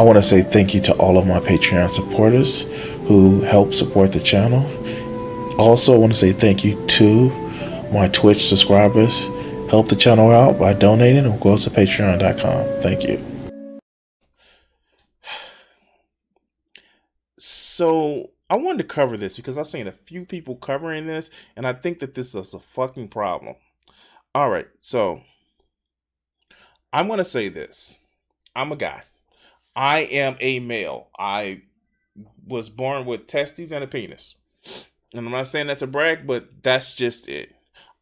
I want to say thank you to all of my Patreon supporters who help support the channel. Also, I want to say thank you to my Twitch subscribers. Help the channel out by donating or go to patreon.com. Thank you. So I wanted to cover this because I've seen a few people covering this, and I think that this is a fucking problem. All right, so I'm going to say this. I'm a guy. I am a male. I was born with testes and a penis. And I'm not saying that to brag, but that's just it.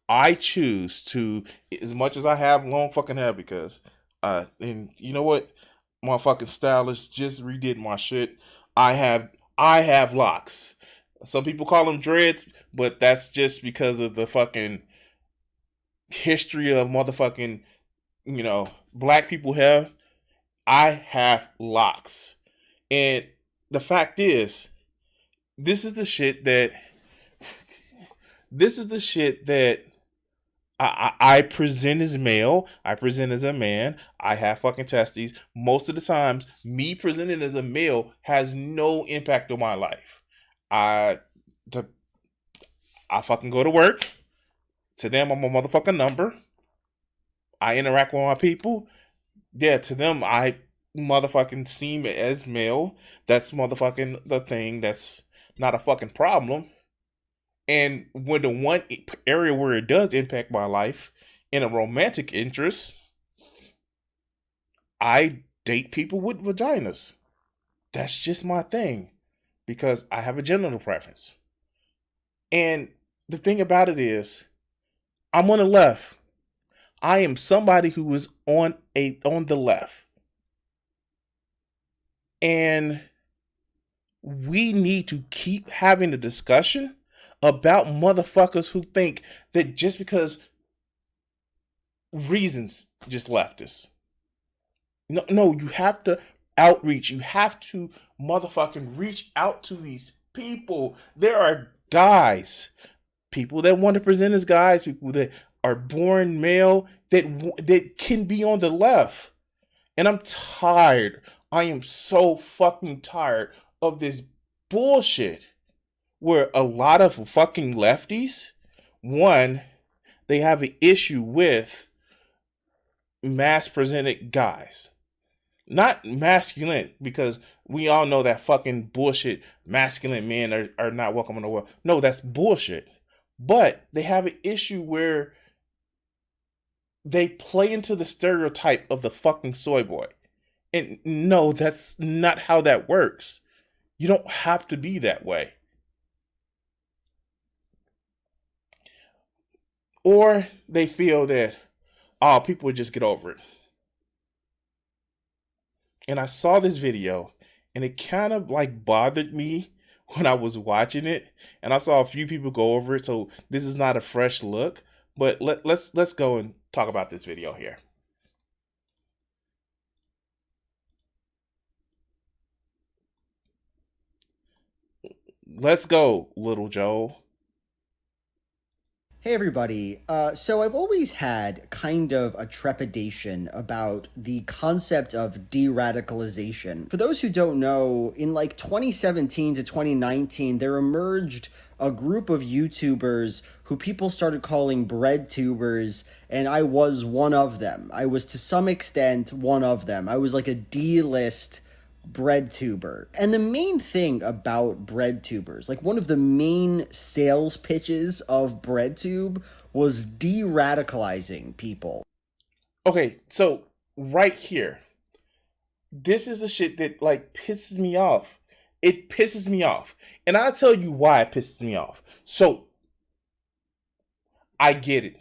I choose to, as much as I have long fucking hair, because, and you know what? My fucking stylist just redid my shit. I have, I have locks. Some people call them dreads, but that's just because of the fucking history of motherfucking, black people hair. I have locks. And the fact is, this is the shit that this is the shit that I present as male. I present as a man. I have fucking testes. Most of the times, me presenting as a male has no impact on my life. I the, I fucking go to work. To them, I'm a motherfucking number. I interact with my people. Yeah, to them, I motherfucking seem as male. That's motherfucking the thing. That's not a fucking problem. And when the one area where it does impact my life in a romantic interest, I date people with vaginas. That's just my thing because I have a genital preference. And the thing about it is, I'm on the left. I am somebody who is on the left. And we need to keep having a discussion about motherfuckers who think that just because reasons just left us. No, you have to outreach. You have to motherfucking reach out to these people. There are guys, people that want to present as guys, people that are born male that can be on the left. And I'm tired. I am so fucking tired of this bullshit where a lot of fucking lefties, one, they have an issue with mass presented guys. Not masculine, because we all know that fucking bullshit masculine men are not welcome in the world. No, that's bullshit. But they have an issue where they play into the stereotype of the fucking soy boy. And no, that's not how that works. You don't have to be that way. Or they feel that, oh, people would just get over it. And I saw this video and it kind of like bothered me when I was watching it. And I saw a few people go over it. So this is not a fresh look. But let's go and talk about this video here. Let's go, little Joe. Hey everybody, so I've always had kind of a trepidation about the concept of de-radicalization. For those who don't know, in like 2017 to 2019, there emerged a group of YouTubers who people started calling bread tubers, and I was one of them. I was to some extent one of them. I was like a D-list bread tuber. And the main thing about bread tubers, like one of the main sales pitches of breadtube was de-radicalizing people. Okay, so right here, this is the shit that like pisses me off. It pisses me off. And I'll tell you why it pisses me off. So I get it.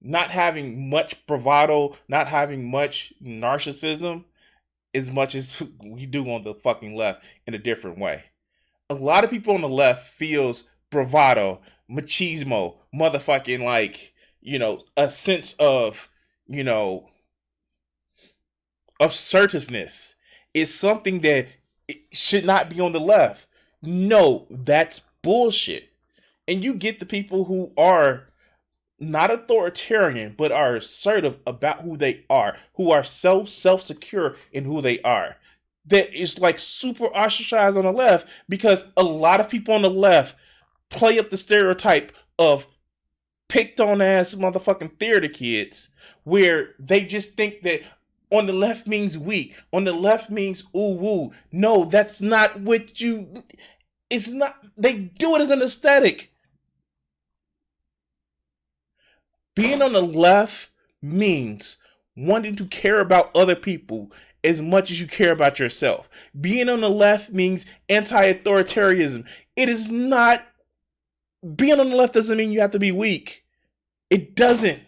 Not having much bravado, not having much narcissism, as much as we do on the fucking left in a different way. A lot of people on the left feels bravado, machismo, motherfucking like, a sense of, assertiveness is something that it should not be on the left. No, that's bullshit. And you get the people who are not authoritarian, but are assertive about who they are, who are so self-secure in who they are. that is like super ostracized on the left, because a lot of people on the left play up the stereotype of picked on ass motherfucking theater kids, where they just think that on the left means weak, on the left means ooh woo. No, that's not what you. It's not. They do it as an aesthetic. Being on the left means wanting to care about other people as much as you care about yourself. Being on the left means anti-authoritarianism. It is not. Being on the left doesn't mean you have to be weak. It doesn't.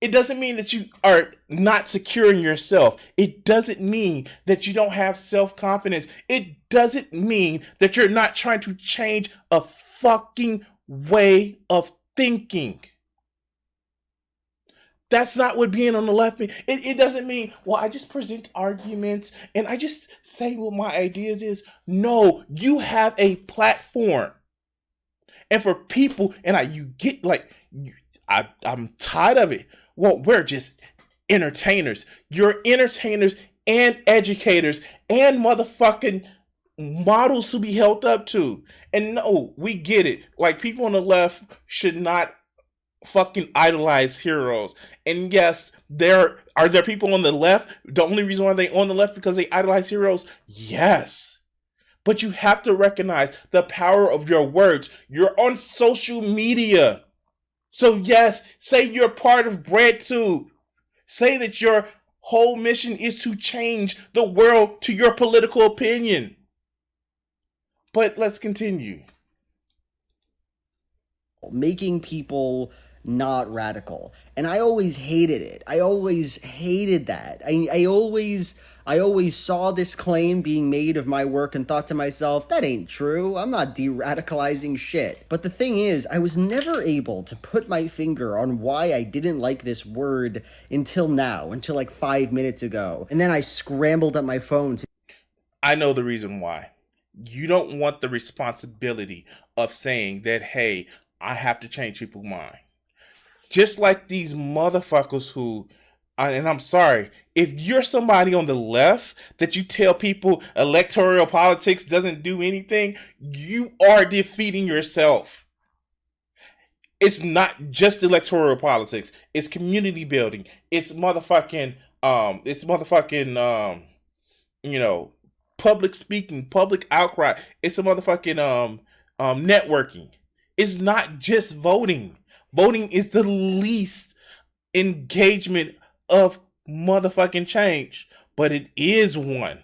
It doesn't mean that you are not secure in yourself. It doesn't mean that you don't have self-confidence. It doesn't mean that you're not trying to change a fucking way of thinking. That's not what being on the left means. It doesn't mean, well, I just present arguments and I just say what my ideas is. No, you have a platform. And for people, I'm tired of it. Well, we're just entertainers. You're entertainers and educators and motherfucking models to be held up to. And no, we get it. Like, people on the left should not fucking idolize heroes. And yes, there people on the left. The only reason why they on the left because they idolize heroes. Yes. But you have to recognize the power of your words. You're on social media. So yes, say you're part of BreadTube. Say that your whole mission is to change the world to your political opinion. But let's continue. Making people not radical. And I always hated it. I always hated that. I always saw this claim being made of my work and thought to myself, that ain't true. I'm not de-radicalizing shit. But the thing is, I was never able to put my finger on why I didn't like this word until now, until like 5 minutes ago. And then I scrambled at my phone to... I know the reason why. You don't want the responsibility of saying that, hey, I have to change people's mind. Just like these motherfuckers who, and I'm sorry, if you're somebody on the left that you tell people electoral politics doesn't do anything, you are defeating yourself. It's not just electoral politics. It's community building. It's motherfucking, public speaking, public outcry. It's a motherfucking, networking. It's not just voting. Voting is the least engagement of motherfucking change, but it is one.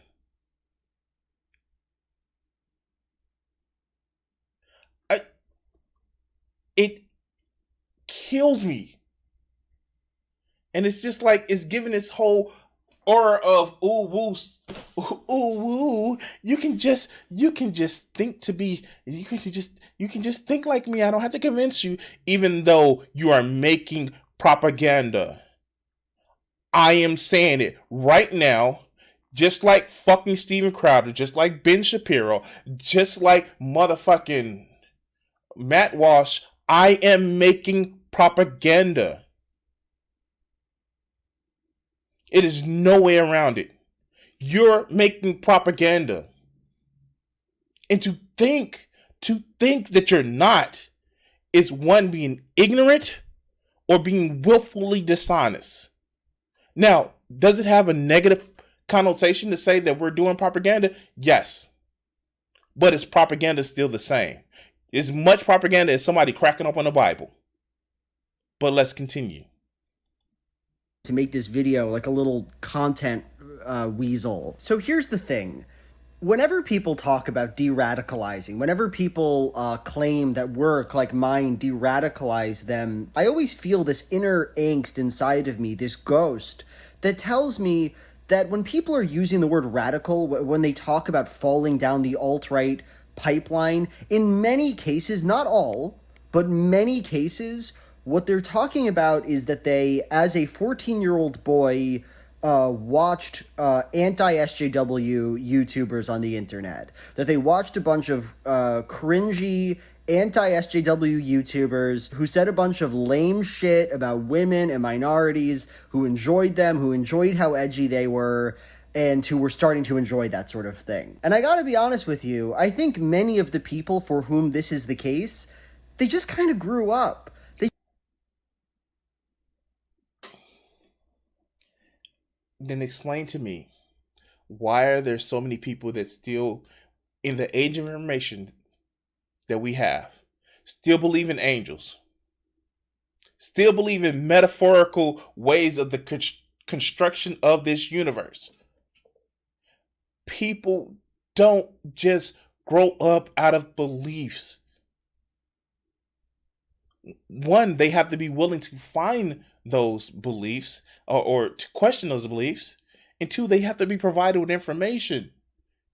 It kills me. And it's just like, it's giving this whole aura of ooh woo, ooh woo. You can just think to be, you can just think like me. I don't have to convince you, even though you are making propaganda. I am saying it right now, just like fucking Steven Crowder, just like Ben Shapiro, just like motherfucking Matt Walsh. I am making propaganda. It is no way around it. You're making propaganda. And to think that you're not is one, being ignorant or being willfully dishonest. Now, does it have a negative connotation to say that we're doing propaganda? Yes. But is propaganda still the same? As much propaganda as somebody cracking up on the Bible. But let's continue. To make this video like a little content weasel. So here's the thing. Whenever people talk about de-radicalizing, whenever people claim that work like mine de-radicalize them, I always feel this inner angst inside of me, this ghost, that tells me that when people are using the word radical, when they talk about falling down the alt-right pipeline, in many cases, not all, but many cases, what they're talking about is that they, as a 14-year-old boy, watched anti-SJW YouTubers on the internet. That they watched a bunch of cringy anti-SJW YouTubers who said a bunch of lame shit about women and minorities, who enjoyed them, who enjoyed how edgy they were, and who were starting to enjoy that sort of thing. And I gotta be honest with you, I think many of the people for whom this is the case, they just kind of grew up. Then explain to me, why are there so many people that still, in the age of information that we have, still believe in angels, still believe in metaphorical ways of the construction of this universe? People don't just grow up out of beliefs. One, they have to be willing to find those beliefs, or to question those beliefs. And two, they have to be provided with information.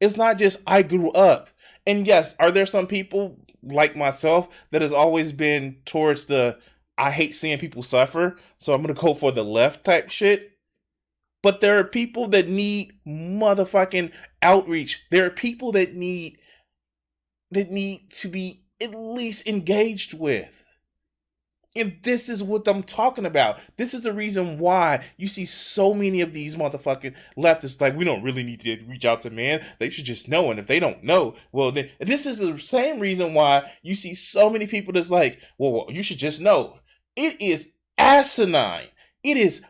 It's not just I grew up. And yes, are there some people like myself that has always been towards the I hate seeing people suffer, so I'm going to go for the left type shit? But there are people that need motherfucking outreach. There are people that need to be at least engaged with. And this is what I'm talking about. This is the reason why you see so many of these motherfucking leftists like, we don't really need to reach out to man. They should just know. And if they don't know, well, then this is the same reason why you see so many people that's like, well, you should just know. It is asinine. It is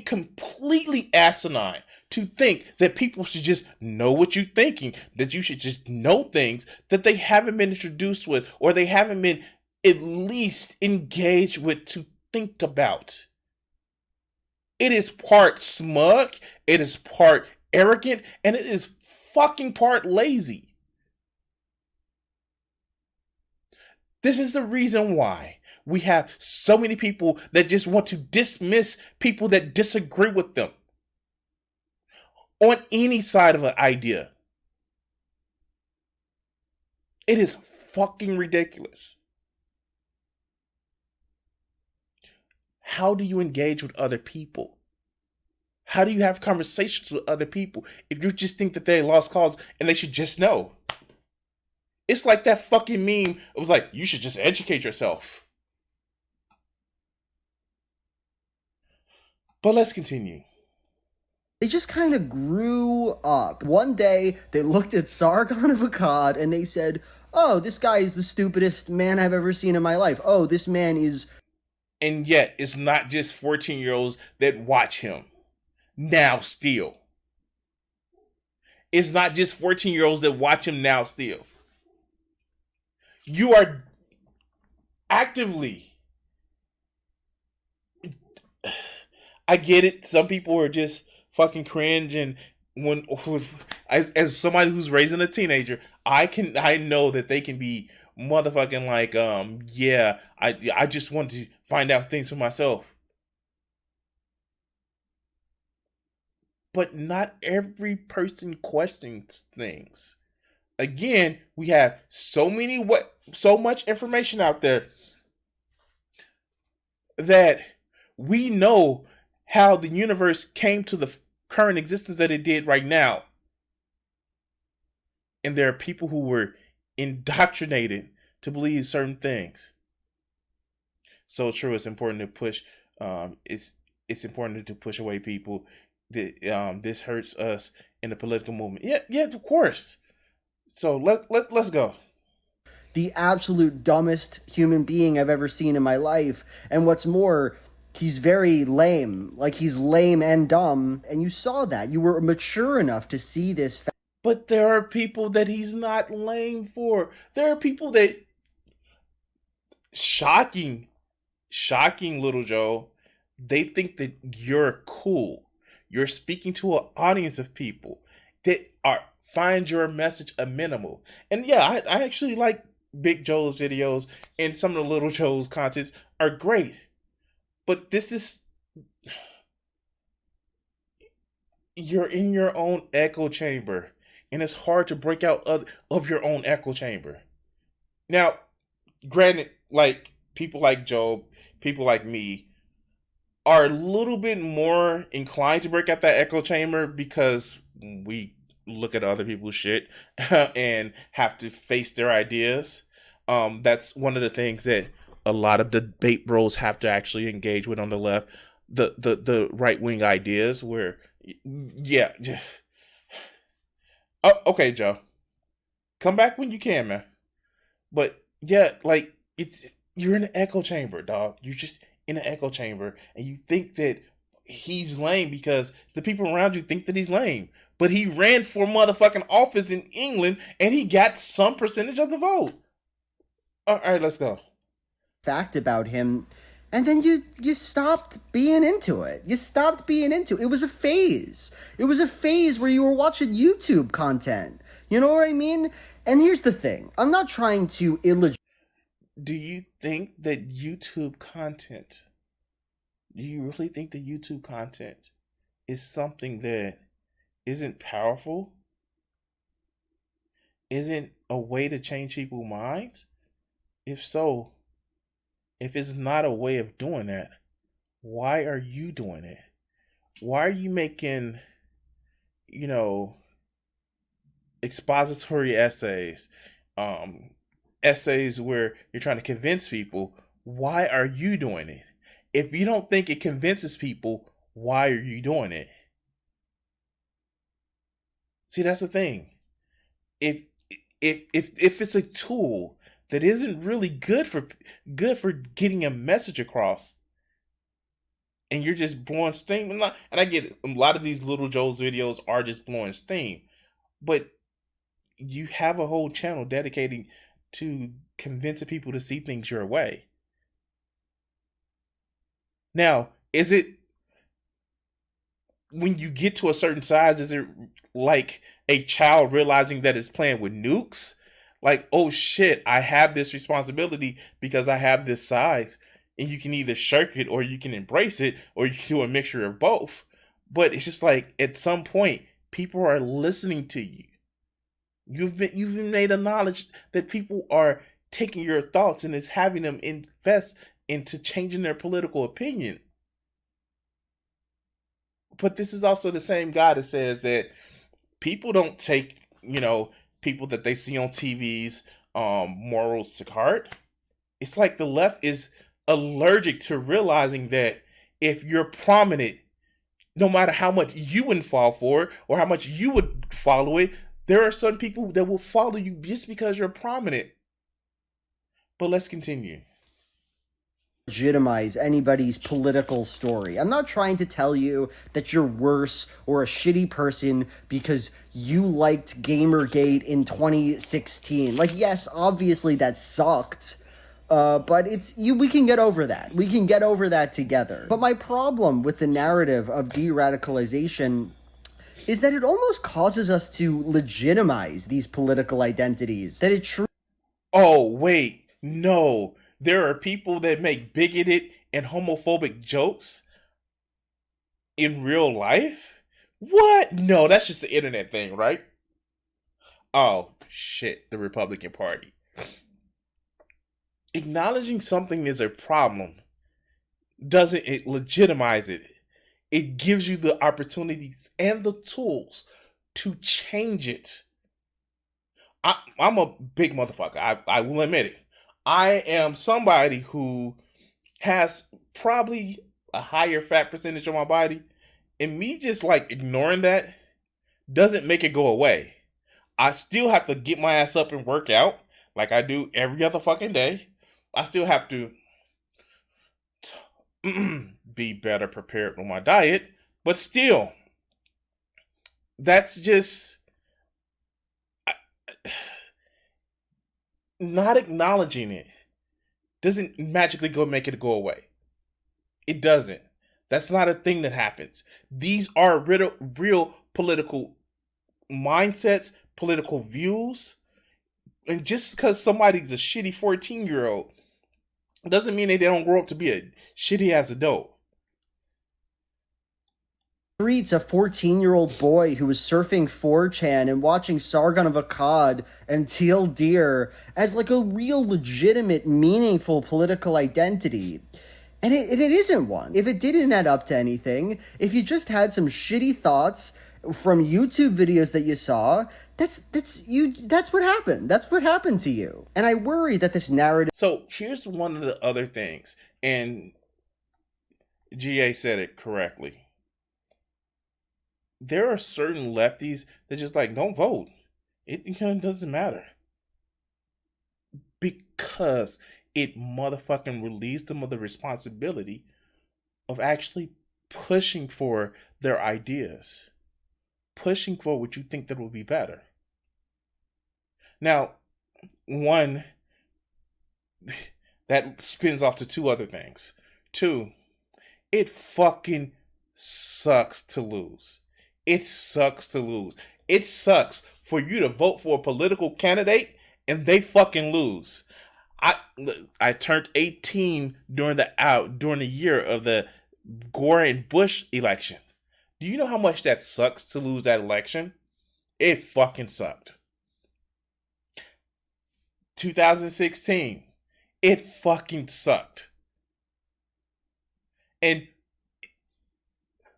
completely asinine to think that people should just know what you're thinking, that you should just know things that they haven't been introduced with, or they haven't been at least engaged with to think about. It is part smug, it is part arrogant, and it is fucking part lazy. This is the reason why we have so many people that just want to dismiss people that disagree with them on any side of an idea. It is fucking ridiculous. How do you engage with other people? How do you have conversations with other people if you just think that they lost cause and they should just know? It's like that fucking meme. It was like, you should just educate yourself. But let's continue. They just kind of grew up. One day, they looked at Sargon of Akkad and they said, oh, this guy is the stupidest man I've ever seen in my life. Oh, this man is... And yet, it's not just 14-year-olds that watch him now still. It's not just 14-year-olds that watch him now still. You are actively... I get it. Some people are just fucking cringe, and as somebody who's raising a teenager, I know that they can be motherfucking like, yeah, I just want to find out things for myself. But not every person questions things. Again, we have so much information out there that we know how the universe came to the current existence that it did right now. And there are people who were indoctrinated to believe certain things. So true, it's important to push. It's important to push away people that this hurts us in the political movement. Yeah, of course. So let's go. The absolute dumbest human being I've ever seen in my life, and what's more, he's very lame. Like, he's lame and dumb, and you saw that. You were mature enough to see this. But there are people that he's not lame for. There are people that shocking, little Joe. They think that you're cool. You're speaking to an audience of people that find your message amenable. And yeah, I actually like Big Joe's videos, and some of the Little Joe's contents are great. But this is, you're in your own echo chamber, and it's hard to break out of your own echo chamber. Now, granted, like people like Joe, people like me, are a little bit more inclined to break out that echo chamber because we look at other people's shit and have to face their ideas. That's one of the things that a lot of debate bros have to actually engage with on the left. The right wing ideas where, yeah, Oh, okay, Joe. Come back when you can, man. But yeah, like you're in an echo chamber, dog. You're just in an echo chamber, and you think that he's lame because the people around you think that he's lame. But he ran for motherfucking office in England, and he got some percentage of the vote. All right, let's go. fact about him, and then you stopped being into it. You stopped being into it. It was a phase. It was a phase where you were watching YouTube content. You know what I mean? And here's the thing. I'm not trying to Do you think that YouTube content? Do you really think that YouTube content is something that isn't powerful? Isn't a way to change people's minds? If so, if it's not a way of doing that, why are you doing it? Why are you making, you know, expository essays, um, essays where you're trying to convince people? Why are you doing it? If you don't think it convinces people, why are you doing it? See, that's the thing. If if it's a tool that isn't really good for getting a message across, and you're just blowing steam, and I get it, a lot of these little Joe's videos are just blowing steam, but you have a whole channel dedicating to convincing people to see things your way. Now, is it when you get to a certain size, is it like a child realizing that it's playing with nukes? Like, oh shit, I have this responsibility because I have this size. And you can either shirk it or you can embrace it or you can do a mixture of both. But it's just like at some point, people are listening to you. You've been made a knowledge that people are taking your thoughts and it's having them invest into changing their political opinion. But this is also the same guy that says that people don't take, people that they see on TV's morals to heart. It's like the left is allergic to realizing that if you're prominent, no matter how much you would fall for it or how much you would follow it, there are some people that will follow you just because you're prominent. But let's continue. legitimize anybody's political story. I'm not trying to tell you that you're worse or a shitty person because you liked Gamergate in 2016. Like, yes, obviously that sucked. But we can get over that. We can get over that together. But my problem with the narrative of de-radicalization is that it almost causes us to legitimize these political identities. That it Oh, wait. No. There are people that make bigoted and homophobic jokes in real life? What? No, that's just the internet thing, right? Oh, shit. The Republican Party. Acknowledging something is a problem doesn't it legitimize it. It gives you the opportunities and the tools to change it. I'm a big motherfucker. I will admit it. I am somebody who has probably a higher fat percentage on my body, and me just like ignoring that doesn't make it go away. I still have to get my ass up and work out like I do every other fucking day. I still have to be better prepared with my diet, but still, that's just not acknowledging it doesn't magically go make it go away. It doesn't. That's not a thing that happens. These are real political mindsets, political views. And just because somebody's a shitty 14-year-old doesn't mean that they don't grow up to be a shitty ass adult. streets a 14-year-old boy who was surfing 4chan and watching Sargon of Akkad and Teal Deer as like a real legitimate, meaningful political identity. And it isn't one. If it didn't add up to anything, if you just had some shitty thoughts from YouTube videos that you saw, that's what happened. That's what happened to you. And I worry that this narrative. So here's one of the other things, and GA said it correctly. there are certain lefties that just like don't vote. It doesn't matter because it motherfucking relieves them of the responsibility of actually pushing for their ideas, pushing for what you think that will be better. Now, one that spins off to two other things. Two, it fucking sucks to lose. It sucks to lose. It sucks for you to vote for a political candidate and they fucking lose. I turned 18 during the year of the Gore and Bush election. Do you know how much that sucks to lose that election? It fucking sucked. 2016, it fucking sucked. And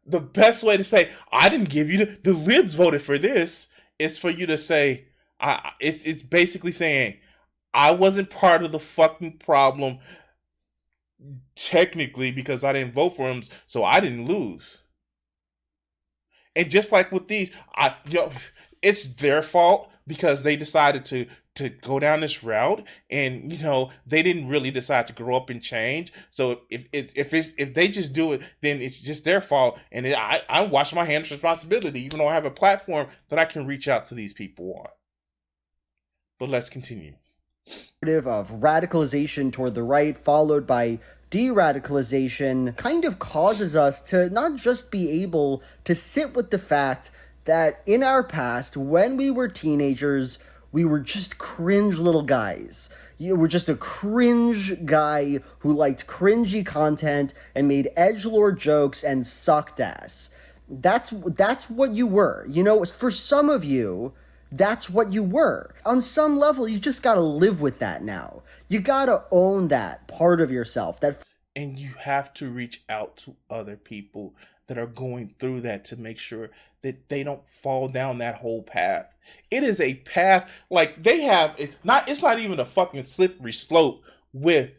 the best way to say I didn't give you the libs voted for this is for you to say it's basically saying I wasn't part of the fucking problem technically because I didn't vote for him, so I didn't lose. And just like with these, it's their fault because they decided to go down this route, and they didn't really decide to grow up and change. So if they just do it, then it's just their fault. And I wash my hands of responsibility, even though I have a platform that I can reach out to these people on. But let's continue. Of radicalization toward the right, followed by de-radicalization, kind of causes us to not just be able to sit with the fact that in our past, when we were teenagers, we were just cringe little guys. You were just a cringe guy who liked cringy content and made edgelord jokes and sucked ass. That's what you were. For some of you, that's what you were. On some level, you just gotta live with that now. You gotta own that part of yourself. And you have to reach out to other people that are going through that to make sure that they don't fall down that whole path. It is a path like they have. It's not even a fucking slippery slope with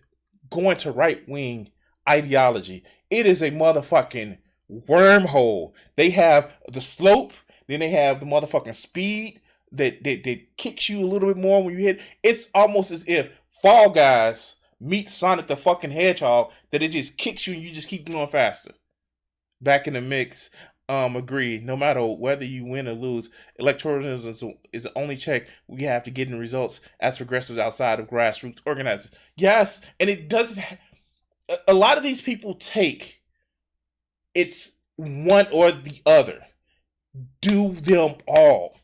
going to right wing ideology. It is a motherfucking wormhole. They have the slope, then they have the motherfucking speed that kicks you a little bit more when you hit. It's almost as if Fall Guys meet Sonic the fucking Hedgehog, that it just kicks you and you just keep going faster. Back in the mix. Agree. No matter whether you win or lose, electoralism is the only check we have to get in results as progressives outside of grassroots organizers. Yes, and it doesn't. A lot of these people take it's one or the other. Do them all.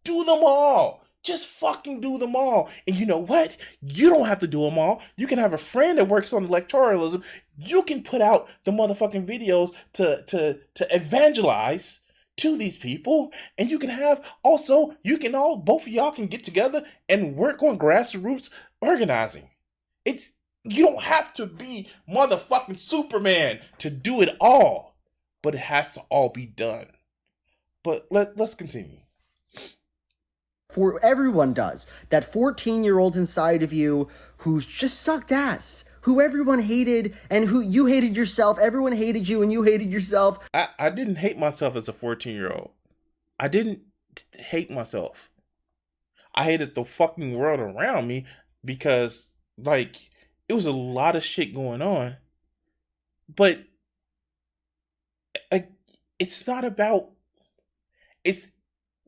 Do them all. Just fucking do them all. And you know what? You don't have to do them all. You can have a friend that works on electoralism. You can put out the motherfucking videos to evangelize to these people. And you can have also, both of y'all can get together and work on grassroots organizing. You don't have to be motherfucking Superman to do it all. But it has to all be done. But let's continue. For everyone does. That 14-year-old inside of you who's just sucked ass, who everyone hated and who you hated yourself. Everyone hated you and you hated yourself. I didn't hate myself as a 14-year-old. I didn't hate myself. I hated the fucking world around me because, it was a lot of shit going on. But it's not about... It's...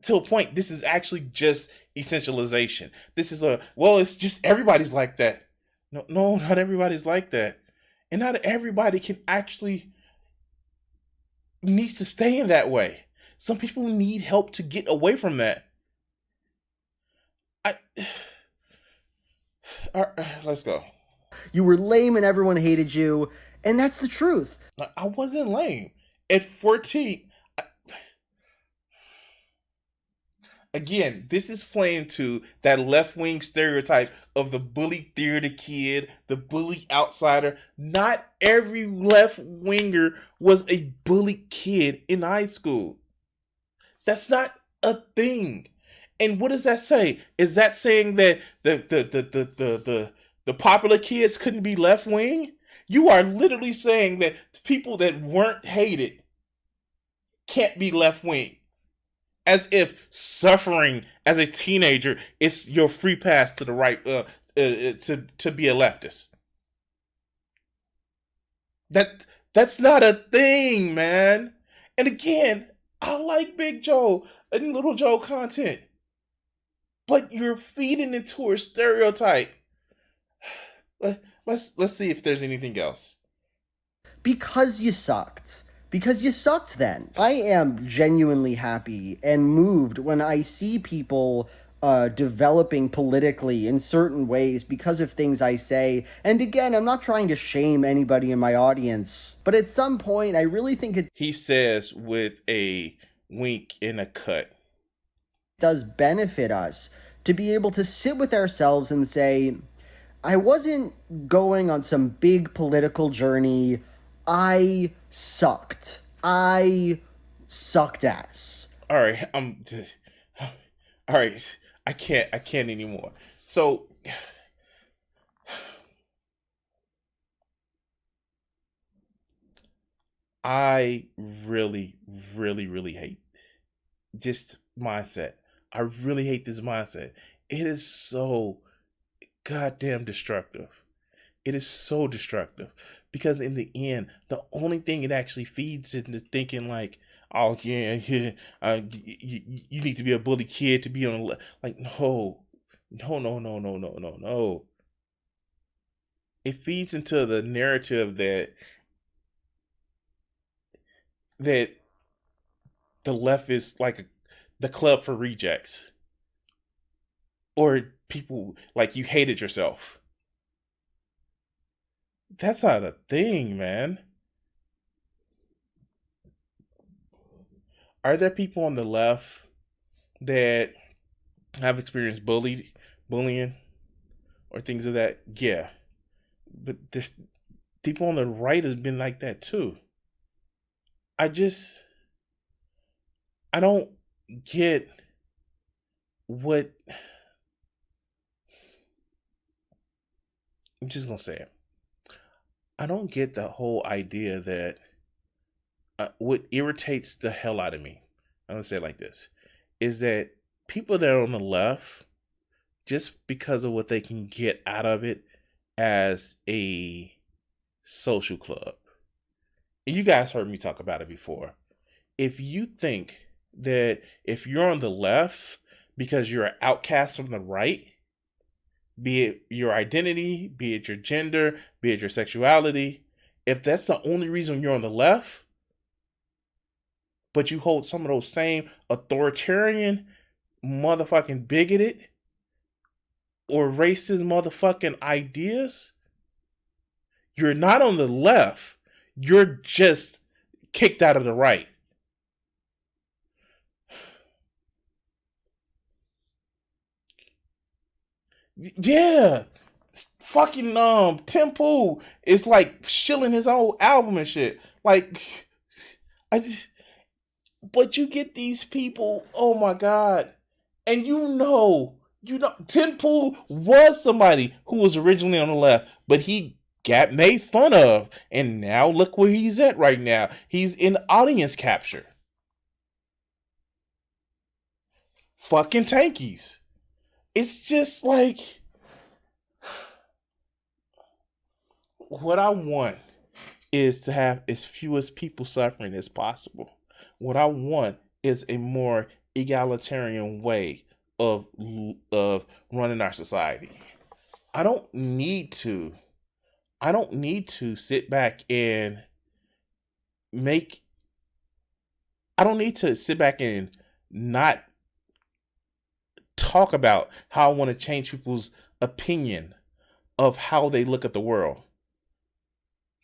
To a point, this is actually just essentialization. This is it's just everybody's like that. No, not everybody's like that. And not everybody can actually needs to stay in that way. Some people need help to get away from that. Let's go. You were lame and everyone hated you, and that's the truth. I wasn't lame. At 14... Again, this is playing to that left-wing stereotype of the bully theater kid, the bully outsider. Not every left-winger was a bully kid in high school. That's not a thing. And what does that say? Is that saying that the popular kids couldn't be left-wing? You are literally saying that people that weren't hated can't be left wing. As if suffering as a teenager is your free pass to the right to be a leftist. That's not a thing, man. And again, I like Big Joe and Little Joe content, but you're feeding into a stereotype. Let's see if there's anything else. Because you sucked. Because you sucked then. I am genuinely happy and moved when I see people developing politically in certain ways because of things I say. And again, I'm not trying to shame anybody in my audience, but at some point, I really think it He says with a wink and a cut. does benefit us to be able to sit with ourselves and say, I wasn't going on some big political journey. I sucked. I sucked ass. All right, all right. I can't anymore. So I really, really, really hate this mindset. I really hate this mindset. It is so goddamn destructive. It is so destructive because in the end, the only thing it actually feeds into thinking like, oh yeah, you need to be a bully kid to be on the like no, no. It feeds into the narrative that the left is like the club for rejects or people like you hated yourself. That's not a thing, man. Are there people on the left that have experienced bullying, or things of that? Yeah, but there's people on the right has been like that too. I don't get what. I'm just gonna say it. I don't get the whole idea that what irritates the hell out of me, I'm gonna say it like this, is that people that are on the left, just because of what they can get out of it as a social club. And you guys heard me talk about it before. If you think that if you're on the left because you're an outcast from the right, be it your identity, be it your gender, be it your sexuality, if that's the only reason you're on the left, but you hold some of those same authoritarian, motherfucking bigoted, or racist motherfucking ideas, you're not on the left. You're just kicked out of the right. Yeah. Fucking Tim Pool is like shilling his old album and shit. Like I just, but you get these people, oh my god. And Tim Pool was somebody who was originally on the left, but he got made fun of. And now look where he's at right now. He's in audience capture. Fucking tankies. It's just like what I want is to have as few as people suffering as possible. What I want is a more egalitarian way of running our society. I don't need to sit back and make I don't need to sit back and not talk about how I want to change people's opinion of how they look at the world.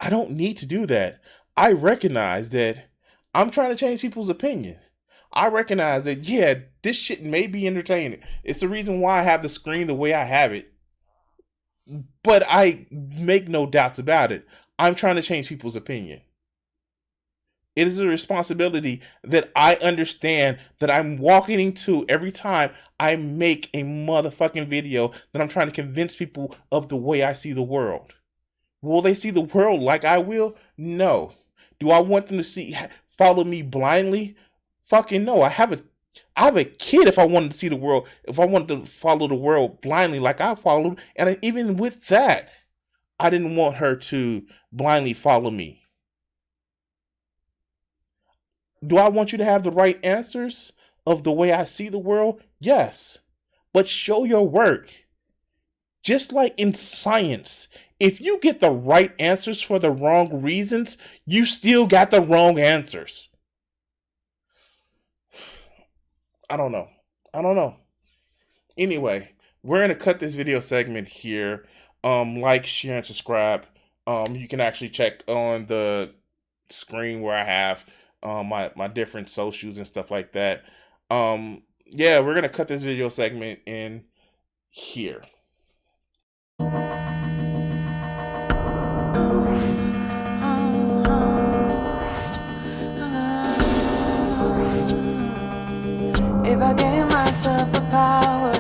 I don't need to do that. I recognize that I'm trying to change people's opinion. I recognize that, yeah, this shit may be entertaining. It's the reason why I have the screen the way I have it. But I make no doubts about it. I'm trying to change people's opinion. It is a responsibility that I understand that I'm walking into every time I make a motherfucking video that I'm trying to convince people of the way I see the world. Will they see the world like I will? No. Do I want them to follow me blindly? Fucking no. I have a kid. If I wanted to see the world, if I wanted to follow the world blindly like I followed, and even with that, I didn't want her to blindly follow me. Do I want you to have the right answers of the way I see the world? Yes. But show your work. Just like in science, if you get the right answers for the wrong reasons, you still got the wrong answers. I don't know. Anyway, we're gonna cut this video segment here. Like, share, and subscribe. You can actually check on the screen where I have my different socials and stuff like that. Yeah, we're gonna cut this video segment in here. If I gave myself the power